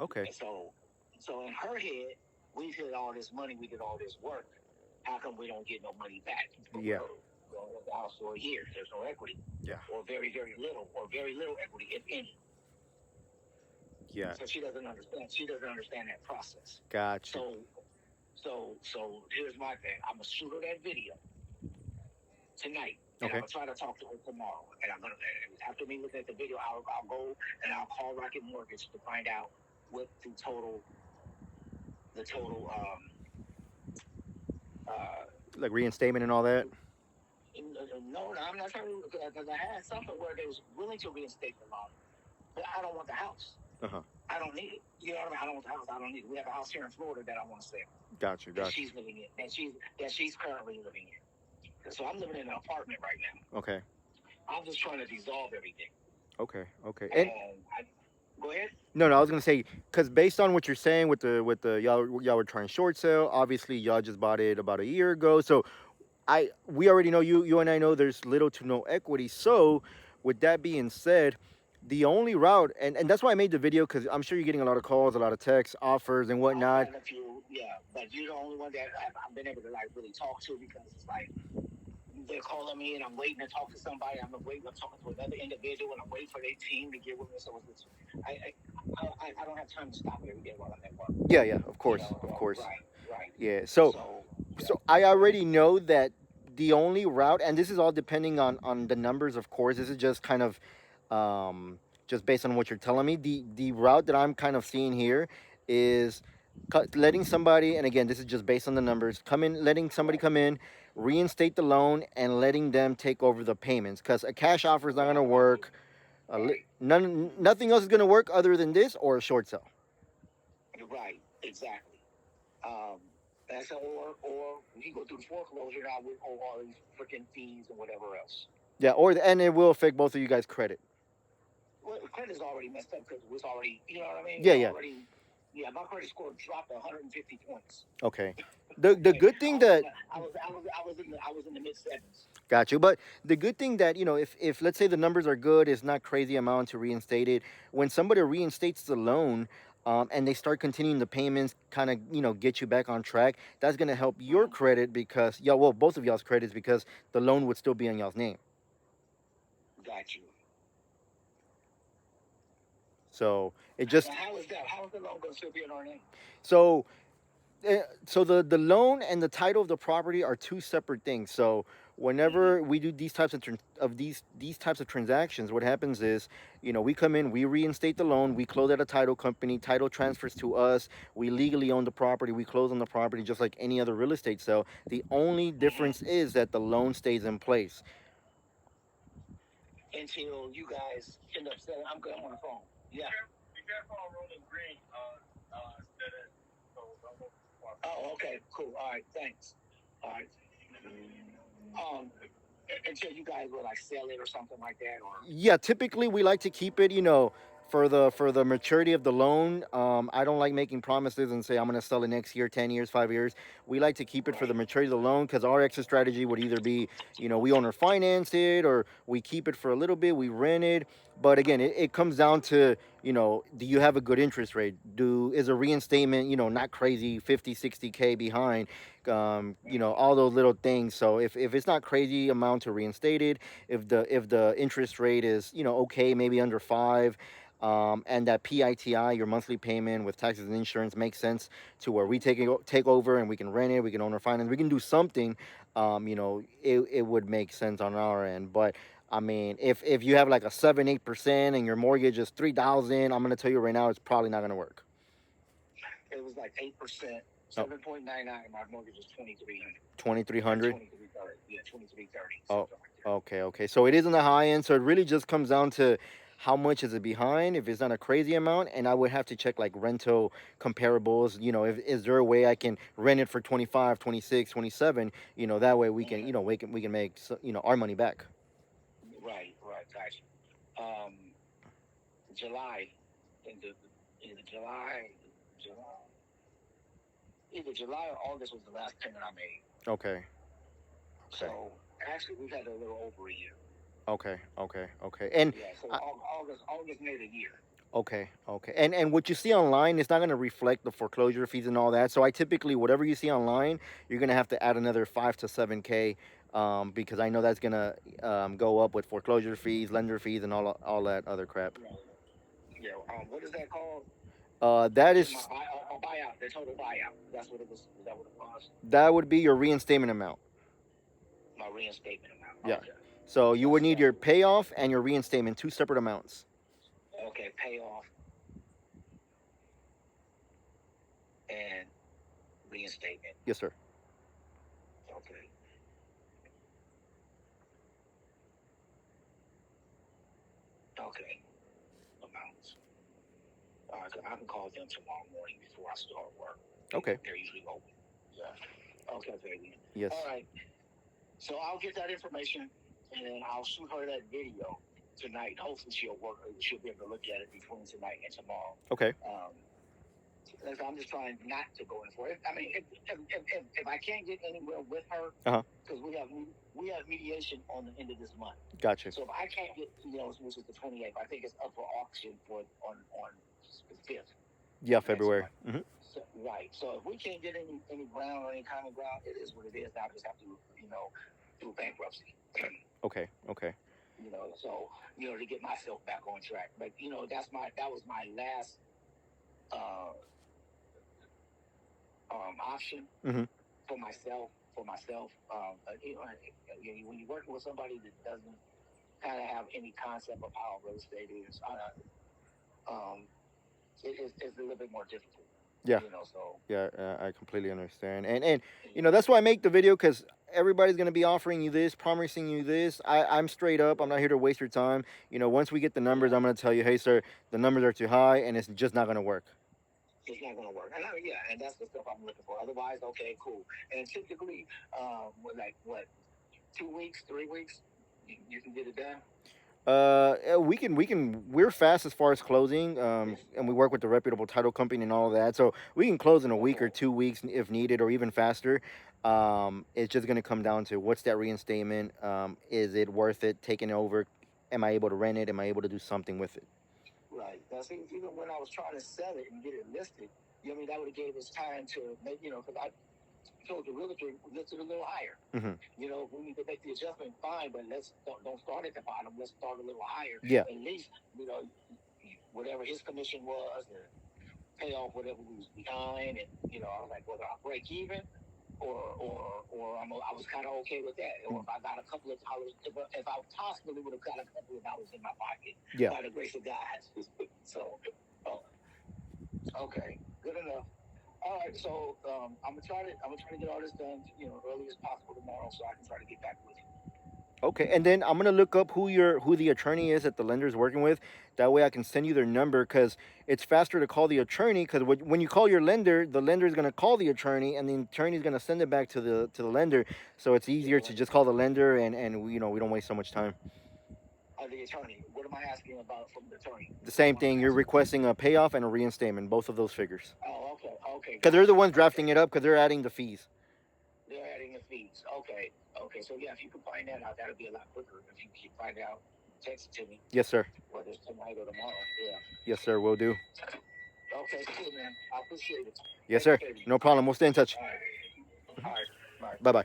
Okay. And so in her head, we did all this money, we did all this work. How come we don't get no money back? But Yeah. we own the house for a year. There's no equity, Yeah. or very little equity, if any. Yeah. So she doesn't understand. She doesn't understand that process. Got you. So here's my thing. I'm gonna shoot her that video tonight, and I'm Okay. gonna try to talk to her tomorrow. And I'm gonna after me looking at the video, I'll go and I'll call Rocket Mortgage to find out what the total uh Like reinstatement and all that. no, I'm not trying to because I had something where they was willing to reinstate the loan, but I don't want the house. Uh huh. I don't need it. You know what I mean? I don't want the house. I don't need it. We have a house here in Florida that I want to sell Got you. that Got you. she's living in, that she's currently living in. So I'm living in an apartment right now. Okay. I'm just trying to dissolve everything. Okay. Okay. And And go ahead. no, no, I was gonna say because based on what you're saying with the y'all were trying short sale. Obviously, y'all just bought it about a year ago. So we already know you and I know there's little to no equity. So with that being said, the only route and that's why I made the video because I'm sure you're getting a lot of calls, a lot of texts, offers, and I've whatnot. gotten a few, yeah, but you're the only one that I've been able to like really talk to because it's like they're calling me and I'm waiting to talk to somebody. I'm waiting. I'm talking to another individual and I'm waiting for their team to get with me. So it's, I don't have time to stop every day while I'm at work. Yeah, yeah, of You course, know, of course. right. Yeah. So yeah, So I already know that the only route, and this is all depending on the numbers, of course. This is just kind of just based on what you're telling me. The route that I'm kind of seeing here is letting somebody, and again, this is just based on the numbers, come in, letting somebody right, come in, reinstate the loan, and letting them take over the payments. Because a cash offer is not going to work. right, Nothing else is going to work other than this or a short sale. right, exactly. Um, and so, or we go through the foreclosure now with all these freaking fees and whatever else. Yeah, and it will affect both of you guys' credit. Well, credit's already messed up because it was already, you know what I mean? Yeah, It's yeah. already, yeah. My credit score dropped 150 points. Okay. The Okay, good thing that I was in the mid sevens. got you, but the good thing that if let's say the numbers are good, it's not crazy amount to reinstate it. When somebody reinstates the loan, and they start continuing the payments, kind of get you back on track. That's gonna help your credit because well, both of y'all's credits because the loan would still be on y'all's name. Got you. So it Now, just how is that? How is the loan going to still be in our name? so so the loan and the title of the property are two separate things. So Mm-hmm. whenever we do these types of these types of transactions, what happens is, we come in, we reinstate the loan, we close at a title company, title transfers to us, we legally own the property, we close on the property just like any other real estate sale. The only difference Mm-hmm. is that the loan stays in place. Until you guys end up selling. I'm good. I'm on the phone. Yeah. Be careful on rolling green. Oh, okay, cool. All right, thanks. All right. Um, until you guys will like sell it or something like that, or Yeah, typically we like to keep it, for the maturity of the loan. I don't like making promises and say I'm going to sell it next year, 10 years, 5 years. We like to keep it for the right. maturity of the loan because our exit strategy would either be, we own or finance it, or we keep it for a little bit, we rent it. But again, it comes down to, do you have a good interest rate? Is a reinstatement, not crazy 50, 60K behind? All those little things. So if it's not crazy amount to reinstate it, if the interest rate is okay, maybe under 5, and that PITI, your monthly payment with taxes and insurance, makes sense to where we take over and we can rent it, we can own or finance, we can do something. It would make sense on our end. But I mean, if you have like a 7-8% and your mortgage is 3,000, I'm gonna tell you right now, it's probably not gonna work. It was like 8%, Oh, 7.99. My mortgage is 2,300 or 2,300. 2,330. Yeah, 2,330, Oh, something like that. okay, okay. So it is on the high end. So it really just comes down to how much is it behind. If it's not a crazy amount, and I would have to check like rental comparables. If is there a way I can rent it for 25, 26, 27. That way we can, Okay. we can make our money back. Right, gotcha. Um, July, in the in the July, either July or August was the last payment I made. Okay, okay, So actually, we've had a little over a year. okay, okay, okay. And Yeah, so I, August made a year. Okay, okay. And what you see online is not going to reflect the foreclosure fees and all that. So I typically whatever you see online, you're going to have to add another 5 to 7K, because I know that's going to go up with foreclosure fees, lender fees, and all that other crap. Yeah. Yeah. What is that called? That You said my is buyout, the total buyout. That's what it was. Is that what it was? that would be your reinstatement amount. My reinstatement amount. Yeah. Okay. So So you would need that's your payoff and your reinstatement, two separate amounts. okay. Payoff and reinstatement. Yes, sir. Okay. Okay. Amounts. All right. So I can call them tomorrow morning before I start work. Okay. They're usually open. Yeah. Okay, baby. All Yes. right. So I'll get that information and then I'll shoot her that video tonight. Hopefully she'll work. She'll be able to look at it between tonight and tomorrow. Okay. Um, I'm just trying not to go in for it. I mean, if I can't get anywhere with her, Uh huh. because we have mediation on the end of this month. Gotcha. So if I can't get, which is the 28th, I think it's up for auction for on the 5th Yeah, of next February. month. Hmm. So, right. So if we can't get any ground or any common ground, it is what it is. Now I just have to, do bankruptcy. Okay. Okay. So to get myself back on track. But that was my last uh, option Hmm. for myself. When you're working with somebody that doesn't kind of have any concept of how real estate is, it's a little bit more difficult. Yeah. So Yeah, I completely understand, and that's why I make the video, because everybody's gonna be offering you this, promising you this. I'm straight up. I'm not here to waste your time. Once we get the numbers, yeah, I'm gonna tell you, hey, sir, the numbers are too high, and it's just not gonna work. it's not going to work. And that's the stuff I'm looking for. Otherwise, okay, cool. And typically, like what, 2 weeks, 3 weeks, you can get it done. We're fast as far as closing, and we work with the reputable title company and all of that, so we can close in a week or Okay. 2 weeks if needed, or even faster. It's just gonna come down to what's that reinstatement. Is it worth it taking over? Am I able to rent it? Am I able to do something with it? Right. Now, see, even when I was trying to sell it and get it listed, that would have gave us time to make, because I told the realtor list it a little higher. Hmm. We need to make the adjustment, fine, but let's don't start at the bottom. Let's start a little higher. Yeah. At least, whatever his commission was, and pay off whatever we was behind, and I was like, whether I break even or I was kind of okay with that. Or if I got a couple of dollars, if I possibly would have got a couple of dollars in my pocket Yeah. by the grace of God. So, oh, okay, good enough. All right, so I'm gonna try to get all this done, early as possible tomorrow, so I can try to get back with you. Okay, and then I'm gonna look up who the attorney is that the lender's working with. That way, I can send you their number, because it's faster to call the attorney. Because when you call your lender, the lender is gonna call the attorney, and the attorney is gonna send it back to the lender. So it's easier to just call the lender, and we don't waste so much time. The attorney, what am I asking about from the attorney? The Which same one am thing. I You're asking? requesting a payoff and a reinstatement, both of those figures. Oh, okay, okay, Because they're the gotcha. ones drafting Okay, it up. Because they're adding the fees. they're adding the fees. Okay, okay. So yeah, if you can find that out, that'll be a lot quicker. If you can find out, text it to me, Yes, sir. whether it's tonight or tomorrow. Yeah. Yes, sir. Will do. Okay, cool, man. I appreciate it. Yes, Thank you, sir. baby. No problem. We'll stay in touch. All right. All right. All right. Bye bye.